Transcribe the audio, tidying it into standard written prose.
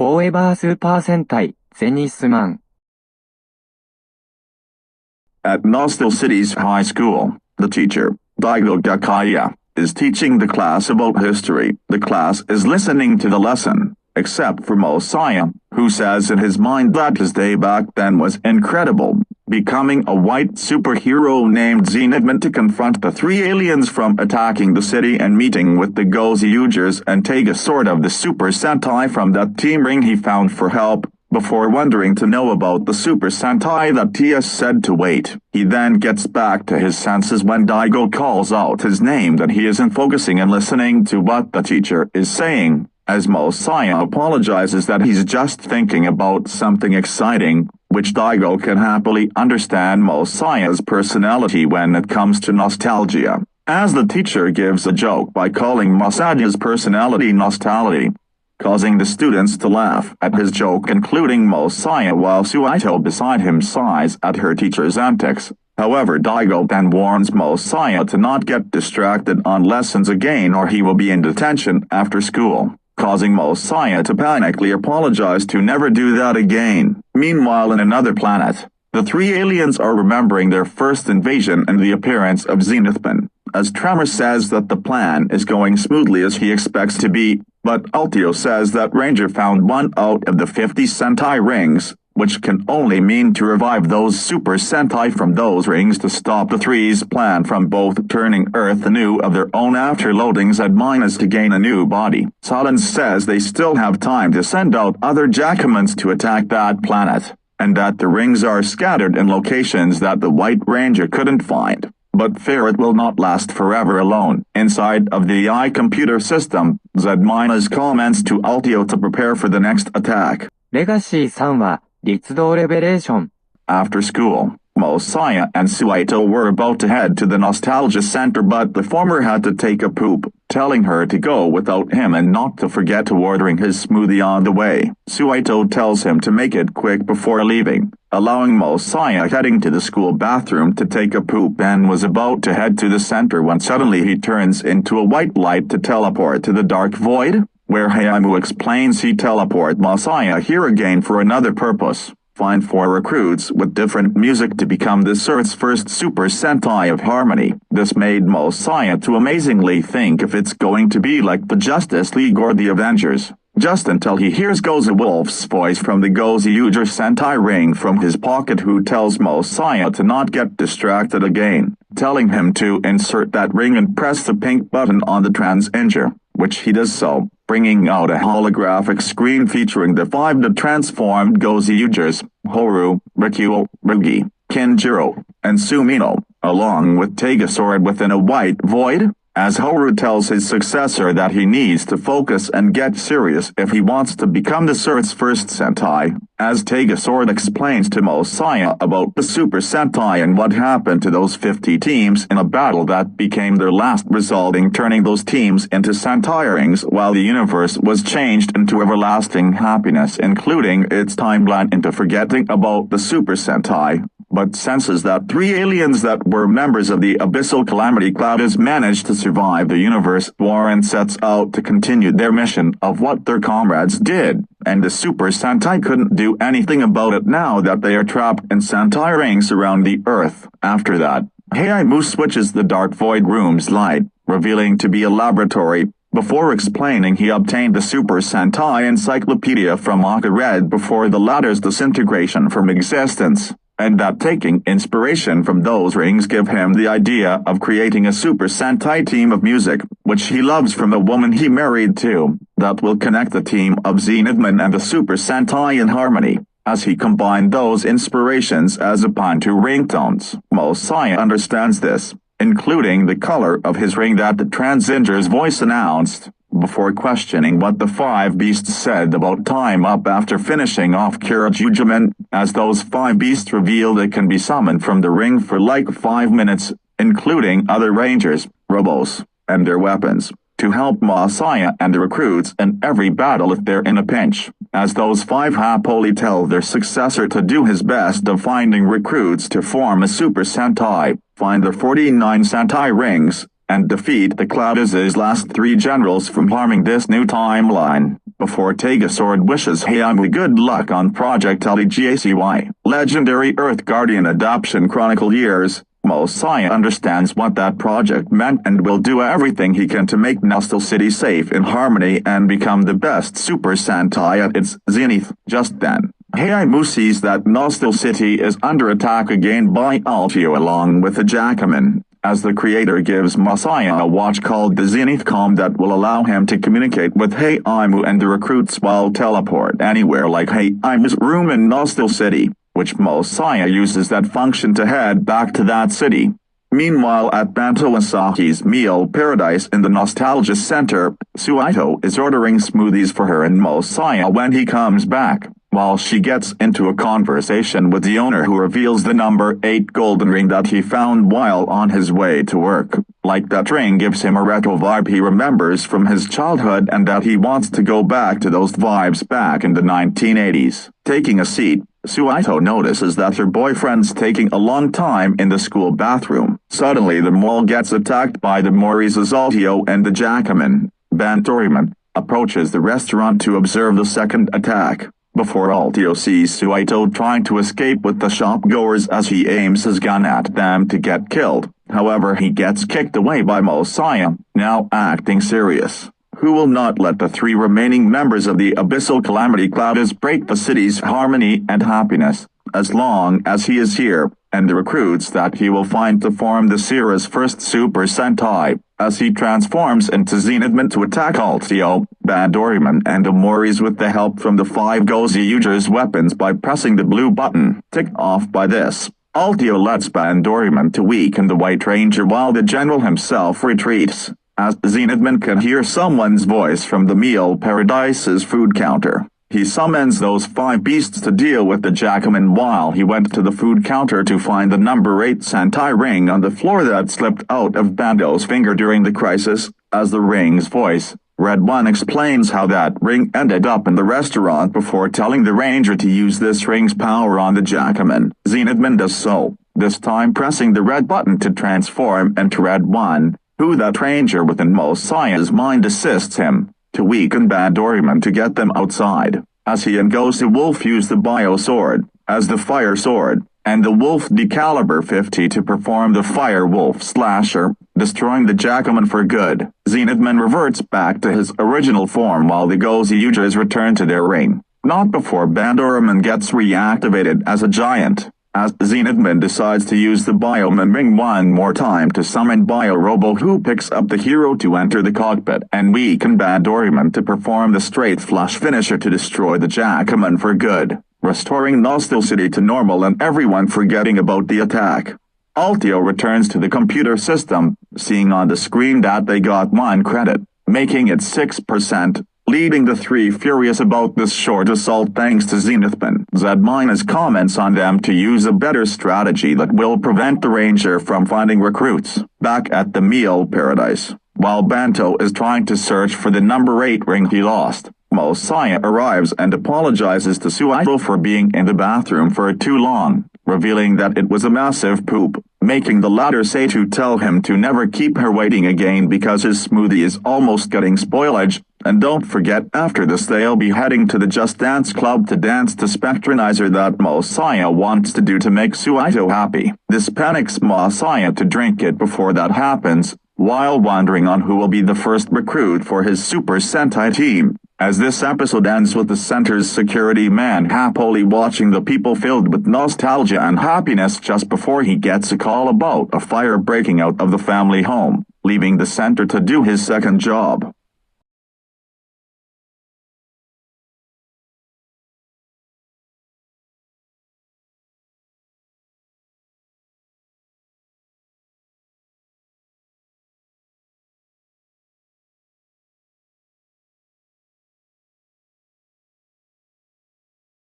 フォーエバースーパー戦隊、ゼニスマン。At Nostal City's high school, the teacher, Daigo Gakaya, is teaching the class about history. The class is listening to the lesson, except for Mosiah, who says in his mind that his day back then was incredible, becoming a white superhero named Zenithman to confront the three aliens from attacking the city and meeting with the Gozyugers and TegaSword of the Super Sentai from that team ring he found for help. Before wondering to know about the Super Sentai that TS said to wait. He then gets back to his senses when Daigo calls out his name that he isn't focusing and listening to what the teacher is saying, as Mosiah apologizes that he's just thinking about something exciting, which Daigo can happily understand Mosiah's personality when it comes to nostalgia, as the teacher gives a joke by calling Mosiah's personality nostalgia, causing the students to laugh at his joke, including Mosiah, while Suito beside him sighs at her teacher's antics. However, Daigo then warns Mosiah to not get distracted on lessons again or he will be in detention after school, causing Mosiah to panically apologize to never do that again. Meanwhile, in another planet, the three aliens are remembering their first invasion and the appearance of Zenithman, as Tremor says that the plan is going smoothly as he expects to be, but Altio says that Ranger found one out of the 50 Sentai Rings, which can only mean to revive those Super Sentai from those rings to stop the three's plan from both turning Earth anew of their own after loadings and minus to gain a new body. Silence says they still have time to send out other Jackamans to attack that planet, and that the rings are scattered in locations that the White Ranger couldn't find. But fear it will not last forever alone. Inside of the AI computer system, Z- comments to Altio to prepare for the next attack. レガシー3は、立道レベレーション。 After school, Mosiah and Suito were about to head to the Nostalgia Center, but the former had to take a poop, telling her to go without him and not to forget to ordering his smoothie on the way. Suito tells him to make it quick before leaving, allowing Mosiah heading to the school bathroom to take a poop and was about to head to the center when suddenly he turns into a white light to teleport to the dark void, where Hayamu explains he teleport Mosiah here again for another purpose. Find 4 recruits with different music to become the Earth's first Super Sentai of Harmony. This made Mosiah to amazingly think if it's going to be like the Justice League or the Avengers, just until he hears Gozyuger's voice from the Gozyuger Sentai Ring from his pocket, who tells Mosiah to not get distracted again, telling him to insert that ring and press the pink button on the Transinger, which he does so, bringing out a holographic screen featuring the 5 transformed Gozyugers, Horu, Rikuo, Rugi, Kinjiro, and Sumino, along with TegaSword within a white void, as Horu tells his successor that he needs to focus and get serious if he wants to become the Earth's first Sentai, as TegaSword explains to Mosiah about the Super Sentai and what happened to those 50 teams in a battle that became their last, resulting turning those teams into Sentai Rings while the universe was changed into everlasting happiness, including its timeline into forgetting about the Super Sentai, but senses that 3 aliens that were members of the Abyssal Calamity Cloud has managed to survive the universe war and sets out to continue their mission of what their comrades did, and the Super Sentai couldn't do anything about it now that they are trapped in Sentai Rings around the Earth. After that, Hayamu switches the Dark Void room's light, revealing to be a laboratory, before explaining he obtained the Super Sentai Encyclopedia from Aka Red before the latter's disintegration from existence, and that taking inspiration from those rings give him the idea of creating a Super Sentai team of music, which he loves from the woman he married to, that will connect the team of Zenithman and the Super Sentai in harmony, as he combined those inspirations as upon 2 ringtones. Mosiah understands this, including the color of his ring that the Transinger's voice announced, before questioning what the 5 beasts said about time up after finishing off Gozyuger, as those 5 beasts reveal they can be summoned from the ring for like 5 minutes, including other rangers, robos, and their weapons, to help Mosiah and the recruits in every battle if they're in a pinch, as those 5 happily tell their successor to do his best of finding recruits to form a Super Sentai, find the 49 Sentai Rings, and defeat the Cloud's last 3 generals from harming this new timeline. before TegaSword wishes Heimu good luck on Project LEGACY. Legendary Earth Guardian Adoption Chronicle Years. Mosiah understands what that project meant and will do everything he can to make Nostal City safe in harmony and become the best Super Sentai at its zenith. Just then, Heimu sees that Nostal City is under attack again by Altio along with the Jackaman, as the creator gives Mosiah a watch called the Zenithcom that will allow him to communicate with Heimu and the recruits while teleport anywhere like Heimu's room in Nostal City, which Mosiah uses that function to head back to that city. Meanwhile, at Banto Asahi's meal paradise in the Nostalgia Center, Suito is ordering smoothies for her and Mosiah when he comes back, while she gets into a conversation with the owner who reveals the number 8 golden ring that he found while on his way to work. Like that ring gives him a retro vibe he remembers from his childhood and that he wants to go back to those vibes back in the 1980s. Taking a seat, Suito notices that her boyfriend's taking a long time in the school bathroom. Suddenly the mall gets attacked by the Moris Azaltio and the Jackaman. Bantoriman approaches the restaurant to observe the second attack, before Altio sees Suito trying to escape with the shopgoers as he aims his gun at them to get killed. However, he gets kicked away by Mosiah, now acting serious, who will not let the 3 remaining members of the Abyssal Calamity Clouders break the city's harmony and happiness, as long as he is here, and the recruits that he will find to form the Sierra's first Super Sentai, as he transforms into Zenithman to attack Altio, Bandoriman and the Moris with the help from the 5 Gozyuger's weapons by pressing the blue button. Ticked off by this, Altio lets Bandoriman to weaken the White Ranger while the general himself retreats, as Zenithman can hear someone's voice from the meal paradise's food counter. He summons those 5 beasts to deal with the Jackaman while he went to the food counter to find the number 8 Sentai Ring on the floor that slipped out of Bando's finger during the crisis. As the ring's voice, Red One explains how that ring ended up in the restaurant before telling the Ranger to use this ring's power on the Jackaman. Zenithman does so, this time pressing the red button to transform into Red One, who that Ranger within Mosiah's mind assists him to weaken Bandoriman to get them outside, as he and Gozy Wolf use the Bio Sword as the Fire Sword, and the Wolf Decaliber 50 to perform the Fire Wolf Slasher, destroying the Jackaman for good. Zenithman reverts back to his original form while the Gozyugers return to their ring, not before Bandoriman gets reactivated as a giant, as Zenithman decides to use the Bioman ring one more time to summon Bio-Robo, who picks up the hero to enter the cockpit and weaken Bandoriman to perform the straight flush finisher to destroy the Jackaman for good, restoring Nostal City to normal and everyone forgetting about the attack. Altio returns to the computer system, seeing on the screen that they got 1 credit, making it 6%. Leading the 3 furious about this short assault thanks to Zenithman. Z- comments on them to use a better strategy that will prevent the Ranger from finding recruits. Back at the meal paradise, while Banto is trying to search for the number 8 ring he lost, Mosiah arrives and apologizes to Suito for being in the bathroom for too long, revealing that it was a massive poop, making the latter say to tell him to never keep her waiting again because his smoothie is almost getting spoilage. And don't forget, after this they'll be heading to the Just Dance Club to dance to Spectronizer that Mosiah wants to do to make Suito happy. This panics Mosiah to drink it before that happens, while wondering on who will be the first recruit for his Super Sentai team. As this episode ends with the center's security man happily watching the people filled with nostalgia and happiness just before he gets a call about a fire breaking out of the family home, leaving the center to do his second job.